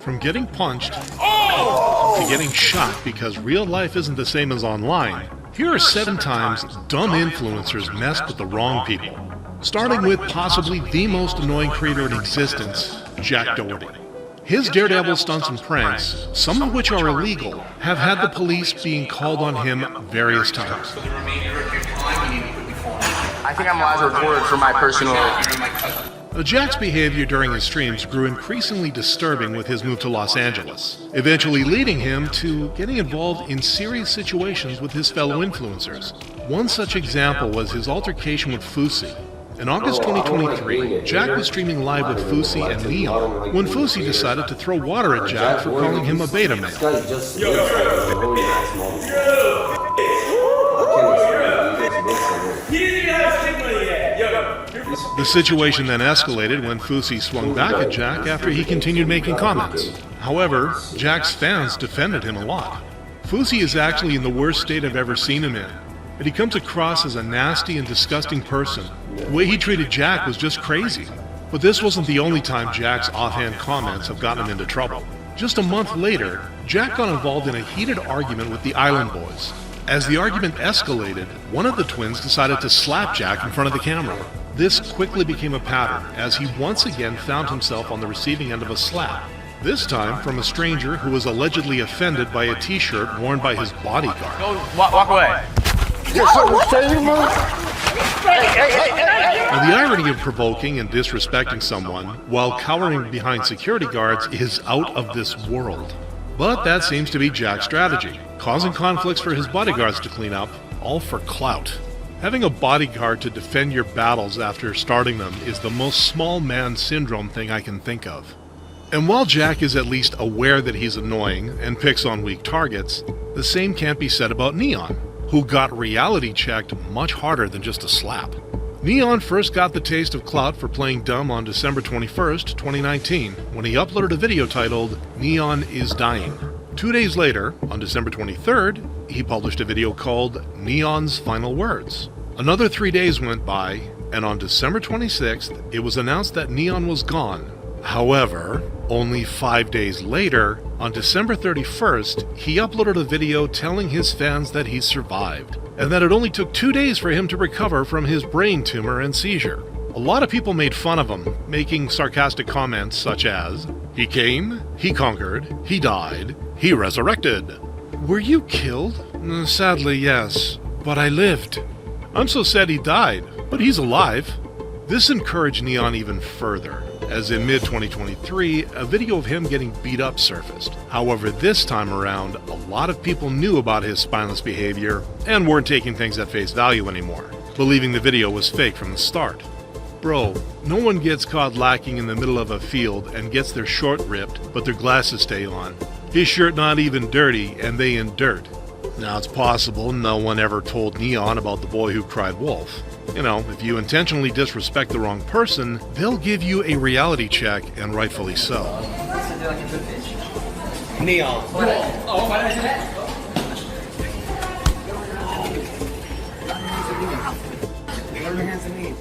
From getting punched to getting shot because real life isn't the same as online, here are 7 times dumb influencers messed with the wrong people. Starting with possibly the most annoying creator in existence, Jack Doherty. His daredevil stunts and pranks, some of which are illegal, have had the police being called on him various times. I think I'm allowed to record for my personal... Jack's behavior during his streams grew increasingly disturbing with his move to Los Angeles, eventually leading him to getting involved in serious situations with his fellow influencers. One such example was his altercation with Fousey. In August 2023, Jack was streaming live with Fousey and Neon when Fousey decided to throw water at Jack for calling him a beta male. The situation then escalated when Fousey swung back at Jack after he continued making comments. However, Jack's fans defended him a lot. Fousey is actually in the worst state I've ever seen him in, and he comes across as a nasty and disgusting person. The way he treated Jack was just crazy. But this wasn't the only time Jack's offhand comments have gotten him into trouble. Just a month later, Jack got involved in a heated argument with the Island Boys. As the argument escalated, one of the twins decided to slap Jack in front of the camera. This quickly became a pattern, as he once again found himself on the receiving end of a slap. This time from a stranger who was allegedly offended by a t-shirt worn by his bodyguard. Go, walk away. Now, the irony of provoking and disrespecting someone while cowering behind security guards is out of this world. But that seems to be Jack's strategy, causing conflicts for his bodyguards to clean up, all for clout. Having a bodyguard to defend your battles after starting them is the most small man syndrome thing I can think of. And while Jack is at least aware that he's annoying and picks on weak targets, the same can't be said about Neon, who got reality checked much harder than just a slap. Neon first got the taste of clout for playing dumb on December 21st, 2019, when he uploaded a video titled, "Neon is Dying." 2 days later, on December 23rd, he published a video called Neon's Final Words. Another 3 days went by, and on December 26th, it was announced that Neon was gone. However, only 5 days later, on December 31st, he uploaded a video telling his fans that he survived, and that it only took 2 days for him to recover from his brain tumor and seizure. A lot of people made fun of him, making sarcastic comments such as, "He came, he conquered, he died, he resurrected." "Were you killed?" "Sadly, yes, but I lived." "I'm so sad he died, but he's alive." This encouraged Neon even further, as in mid-2023, a video of him getting beat up surfaced. However, this time around, a lot of people knew about his spineless behavior and weren't taking things at face value anymore, believing the video was fake from the start. Bro, no one gets caught lacking in the middle of a field and gets their short ripped, but their glasses stay on. His shirt not even dirty, and they in dirt. Now, it's possible no one ever told Neon about the boy who cried wolf. You know, if you intentionally disrespect the wrong person, they'll give you a reality check, and rightfully so. Neon. Oh, why did I do that? Get on your hands and knees.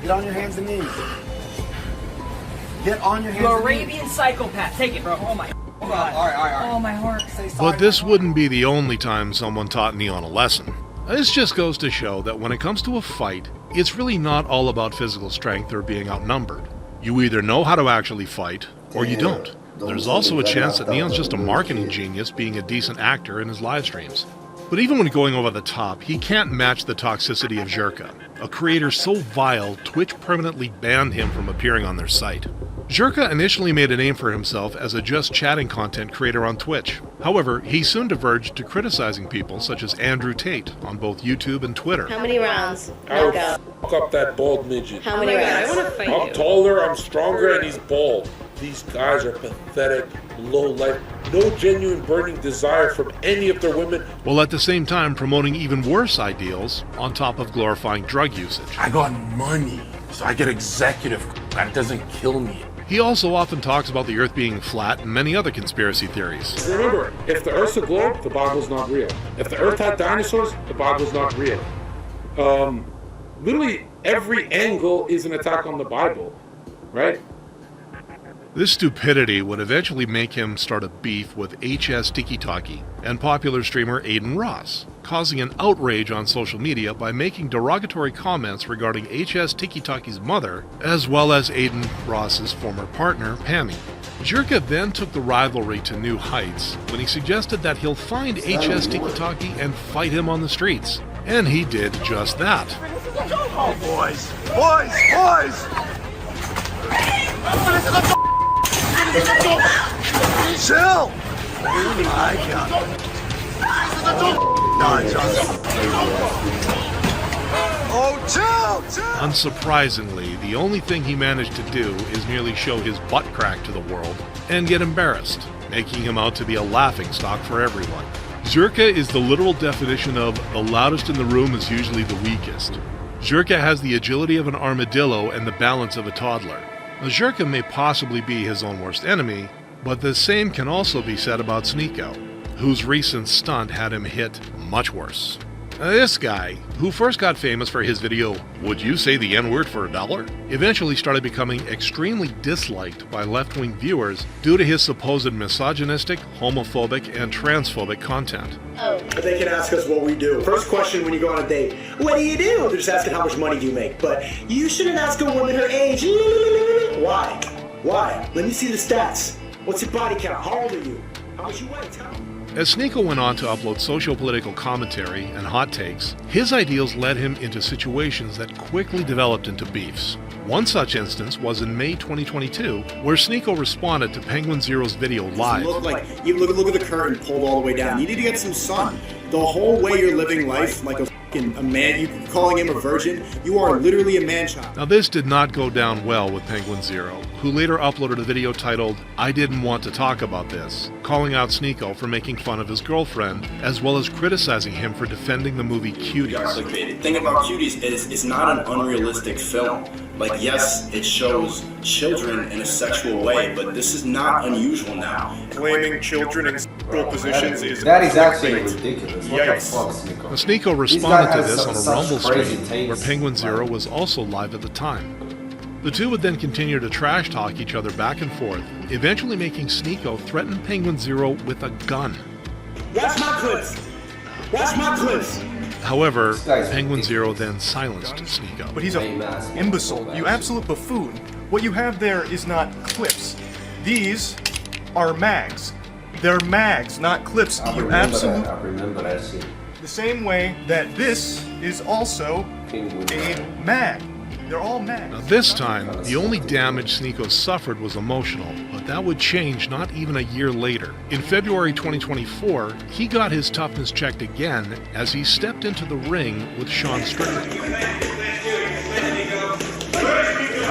Get on your hands and knees. Get on your hands and knees. You Arabian psychopath. Take it, bro. Oh my God. All right. Oh, my heart. But this wouldn't be the only time someone taught Neon a lesson. This just goes to show that when it comes to a fight, it's really not all about physical strength or being outnumbered. You either know how to actually fight, or you don't. There's also a chance that Neon's just a marketing genius being a decent actor in his live streams. But even when going over the top, he can't match the toxicity of Zherka, a creator so vile Twitch permanently banned him from appearing on their site. Zherka initially made a name for himself as a just chatting content creator on Twitch. However, he soon diverged to criticizing people such as Andrew Tate on both YouTube and Twitter. How many rounds? I'll fuck up that bald midget. How many rounds? I want to fight I'm you. taller, I'm stronger, and he's bald. These guys are pathetic, low life, no genuine burning desire from any of their women. While at the same time promoting even worse ideals on top of glorifying drug usage. I got money, so I get executive, and it doesn't kill me. He also often talks about the Earth being flat and many other conspiracy theories. Remember, if the Earth's a globe, the Bible's not real. If the Earth had dinosaurs, the Bible's not real. Literally every angle is an attack on the Bible, right? This stupidity would eventually make him start a beef with HS Tiki-Taki and popular streamer Aiden Ross, causing an outrage on social media by making derogatory comments regarding HS Tiki-Taki's mother, as well as Aiden Ross's former partner, Pammy. Jirka then took the rivalry to new heights when he suggested that he'll find HS Tiki-Taki and fight him on the streets. And he did just that. Oh, boys! Boys! Boys! Chill! I got it. Oh, chill! Unsurprisingly, the only thing he managed to do is merely show his butt crack to the world and get embarrassed, making him out to be a laughingstock for everyone. Jirka is the literal definition of the loudest in the room is usually the weakest. Jirka has the agility of an armadillo and the balance of a toddler. Now, Jirka may possibly be his own worst enemy, but the same can also be said about Sneako, whose recent stunt had him hit much worse. This guy, who first got famous for his video, "Would you say the N-word for $1?" eventually started becoming extremely disliked by left-wing viewers due to his supposed misogynistic, homophobic, and transphobic content. But they can ask us what we do. First question when you go on a date, what do you do? They're just asking how much money do you make. But you shouldn't ask a woman her age. Why? Why? Let me see the stats. What's your body count? How old are you? How much you weigh? Tell me. As Sneako went on to upload socio-political commentary and hot takes, his ideals led him into situations that quickly developed into beefs. One such instance was in May 2022, where Sneako responded to Penguin Zero's video live. Look at the curtain pulled all the way down. You need to get some sun. The whole way you're living life like a man, you calling him a virgin, you are literally a man-child. Now this did not go down well with Penguin Zero, who later uploaded a video titled, "I didn't want to talk about this," calling out Sneako for making fun of his girlfriend, as well as criticizing him for defending the movie Cuties. The thing about Cuties is it's not an unrealistic film. Like, yes, it shows children in a sexual way, but this is not unusual now. Claiming children in sexual positions is... That is actually ridiculous. What Yikes. the fuck, Sneako? Now, Sneako responded to this on a such Rumble crazy stream, takes, where Penguin Zero man. was also live at the time. The two would then continue to trash talk each other back and forth, eventually making Sneako threaten Penguin Zero with a gun. Watch my clips! Watch my clips! However, Penguin Zero then silenced Sneako. But he's an imbecile. You absolute buffoon. What you have there is not clips. These are mags. They're mags, not clips. I You remember that shit. The same way that this is also a mag. They're all mags. Now this time, the only damage Sneako suffered was emotional, but that would change not even a year later. In February 2024, he got his toughness checked again as he stepped into the ring with Sean Strickland.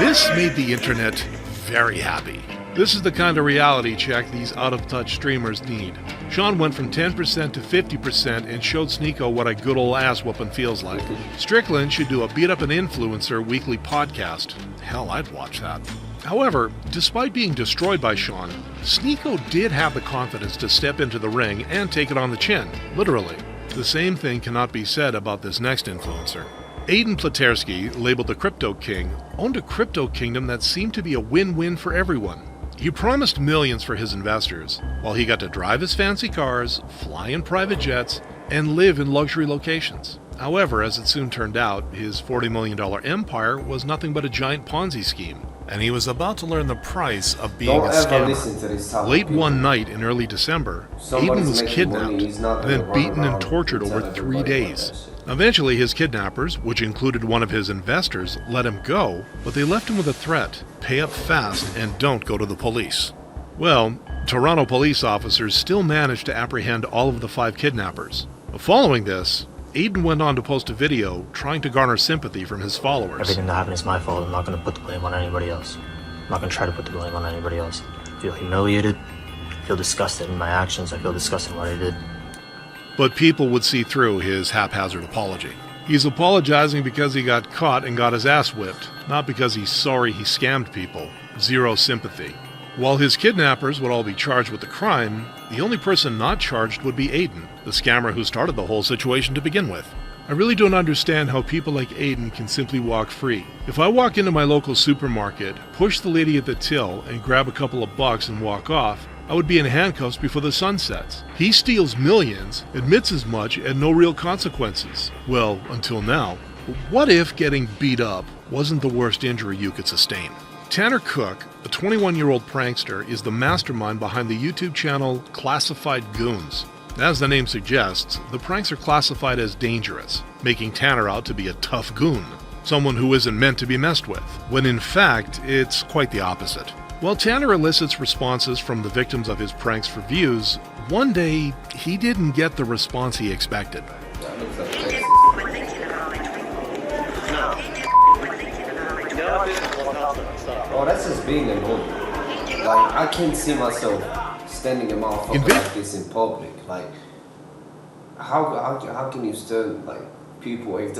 This made the internet very happy. This is the kind of reality check these out-of-touch streamers need. Sean went from 10% to 50% and showed Sneako what a good ol' ass whooping feels like. Strickland should do a Beat Up an Influencer weekly podcast. Hell, I'd watch that. However, despite being destroyed by Sean, Sneako did have the confidence to step into the ring and take it on the chin, literally. The same thing cannot be said about this next influencer. Aiden Platersky, labeled the Crypto King, owned a crypto kingdom that seemed to be a win-win for everyone. He promised millions for his investors, while he got to drive his fancy cars, fly in private jets, and live in luxury locations. However, as it soon turned out, his $40 million empire was nothing but a giant Ponzi scheme, and he was about to learn the price of being a scammer. Late one night in early December, Aiden was kidnapped, and then beaten and tortured over 3 days. Eventually, his kidnappers, which included one of his investors, let him go, but they left him with a threat: pay up fast and don't go to the police. Well, Toronto police officers still managed to apprehend all of the 5 kidnappers. Following this, Aiden went on to post a video trying to garner sympathy from his followers. Everything that happened is my fault. I'm not going to put the blame on anybody else. I'm not going to try to put the blame on anybody else. I feel humiliated. I feel disgusted in my actions. I feel disgusted in what I did. But people would see through his haphazard apology. He's apologizing because he got caught and got his ass whipped, not because he's sorry he scammed people. Zero sympathy. While his kidnappers would all be charged with the crime, the only person not charged would be Aiden, the scammer who started the whole situation to begin with. I really don't understand how people like Aiden can simply walk free. If I walk into my local supermarket, push the lady at the till, and grab a couple of bucks and walk off, I would be in handcuffs before the sun sets. He steals millions, admits as much, and no real consequences. Well, until now. What if getting beat up wasn't the worst injury you could sustain? Tanner Cook, a 21-year-old prankster, is the mastermind behind the YouTube channel Classified Goons. As the name suggests, the pranks are classified as dangerous, making Tanner out to be a tough goon, someone who isn't meant to be messed with, when in fact, it's quite the opposite. While Tanner elicits responses from the victims of his pranks for views, one day he didn't get the response he expected. Oh, that's just being annoying. Like, I can't see myself standing a motherfucker like this in public. Like, how can you stand, like, people with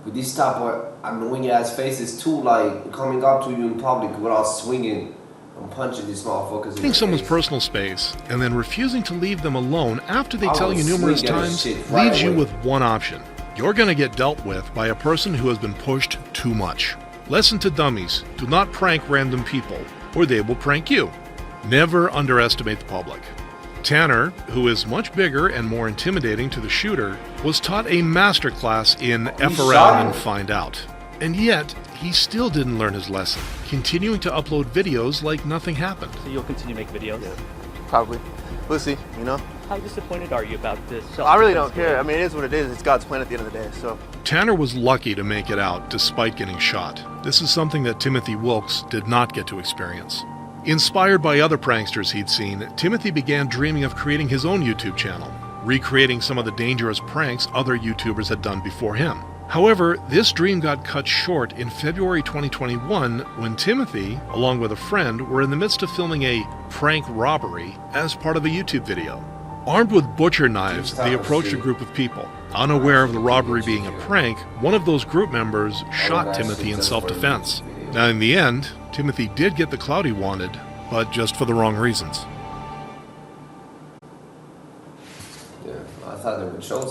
this type of annoying ass faces too, like, coming up to you in public without swinging and punching these motherfuckers in the someone's face. personal space and then refusing to leave them alone after they tell you numerous times leaves you with one option. You're gonna get dealt with by a person who has been pushed too much. Lesson to dummies: do not prank random people, or they will prank you. Never underestimate the public. Tanner, who is much bigger and more intimidating to the shooter, was taught a masterclass in F around and find out. And yet, he still didn't learn his lesson, continuing to upload videos like nothing happened. So you'll continue to make videos? Yeah, probably. We'll see, you know? How disappointed are you about this? I really don't care. I mean, it is what it is. It's God's plan at the end of the day, so. Tanner was lucky to make it out despite getting shot. This is something that Timothy Wilkes did not get to experience. Inspired by other pranksters he'd seen, Timothy began dreaming of creating his own YouTube channel, recreating some of the dangerous pranks other YouTubers had done before him. However, this dream got cut short in February 2021 when Timothy, along with a friend, were in the midst of filming a prank robbery as part of a YouTube video. Armed with butcher knives, they approached a group of people. Unaware of the robbery being a prank, one of those group members shot Timothy in self-defense. Now, in the end, Timothy did get the clout he wanted, but just for the wrong reasons. Yeah, I thought they would show